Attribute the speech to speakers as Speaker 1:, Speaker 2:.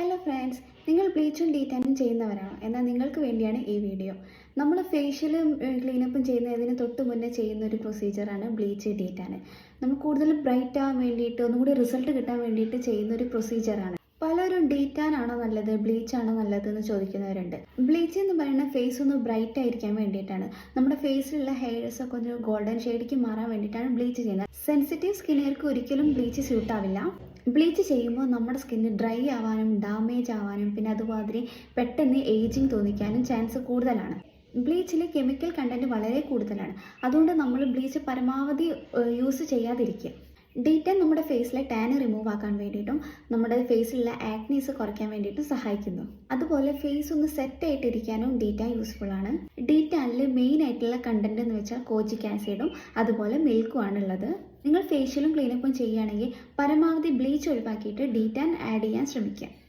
Speaker 1: Hello friends, നിങ്ങൾ ബ്ലീച്ചും ഡീറ്റാനും ചെയ്യുന്നവരാണോ? എന്നാൽ നിങ്ങൾക്ക് വേണ്ടിയാണ് ഈ വീഡിയോ. നമ്മൾ ഫേഷ്യലും ക്ലീനപ്പും ചെയ്യുന്നതിന് തൊട്ട് മുന്നേ ചെയ്യുന്ന ഒരു പ്രൊസീജിയറാണ് ബ്ലീച്ച് ഡീറ്റാൻ. നമുക്ക് കൂടുതൽ ബ്രൈറ്റ് ആവാൻ വേണ്ടിയിട്ട് ഒന്നുകൂടി റിസൾട്ട് കിട്ടാൻ വേണ്ടിയിട്ട് ചെയ്യുന്ന ഒരു പ്രൊസീജിയറാണ്. പലരും ഡീറ്റാൻ ആണോ നല്ലത്, ബ്ലീച്ച് ആണോ നല്ലത് എന്ന് ചോദിക്കുന്നവരുണ്ട്. ബ്ലീച്ച് എന്ന് പറയുന്നത് ഫേസ് ഒന്ന് ബ്രൈറ്റ് ആയിരിക്കാൻ വേണ്ടിയിട്ടാണ്. നമ്മുടെ ഫേസിലുള്ള ഹെയർസ് ഒക്കെ ഒന്ന് ഗോൾഡൻ ഷെയ്ഡിലേക്ക് മാറാൻ വേണ്ടിയിട്ടാണ് ബ്ലീച്ച് ചെയ്യുന്നത്. സെൻസിറ്റീവ് സ്കിന്നുകാർക്ക് ഒരിക്കലും ബ്ലീച്ച് സ്യൂട്ട് ആവില്ല. ബ്ലീച്ച് ചെയ്യുമ്പോൾ നമ്മുടെ സ്കിന്ന് ഡ്രൈ ആവാനും ഡാമേജ് ആവാനും പിന്നെ അതുമാതിരി പെട്ടെന്ന് ഏജിങ് തോന്നിക്കാനും ചാൻസ് കൂടുതലാണ്. ബ്ലീച്ചിൽ കെമിക്കൽ കണ്ടൻറ്റ് വളരെ കൂടുതലാണ്. അതുകൊണ്ട് നമ്മൾ ബ്ലീച്ച് പരമാവധി യൂസ് ചെയ്യാതിരിക്കുക. ഡീറ്റാൻ നമ്മുടെ ഫേസിലെ ടാന് റിമൂവ് ആക്കാൻ വേണ്ടിയിട്ടും നമ്മുടെ ഫേസിലുള്ള ആക്നീസ് കുറയ്ക്കാൻ വേണ്ടിയിട്ടും സഹായിക്കുന്നു. അതുപോലെ ഫേസ് ഒന്ന് സെറ്റ് ആയിട്ടിരിക്കാനും ഡീറ്റാൻ യൂസ്ഫുൾ ആണ്. ഡീറ്റാനിൽ മെയിൻ ആയിട്ടുള്ള കണ്ടന്റ് എന്ന് വെച്ചാൽ കോജിക് ആസിഡും അതുപോലെ മിൽക്കും ആണുള്ളത്. നിങ്ങൾ ഫേഷ്യലും ക്ലീനപ്പും ചെയ്യുകയാണെങ്കിൽ പരമാവധി ബ്ലീച്ച് ഒഴിവാക്കിയിട്ട് ഡീറ്റാൻ ആഡ് ചെയ്യാൻ ശ്രമിക്കുക.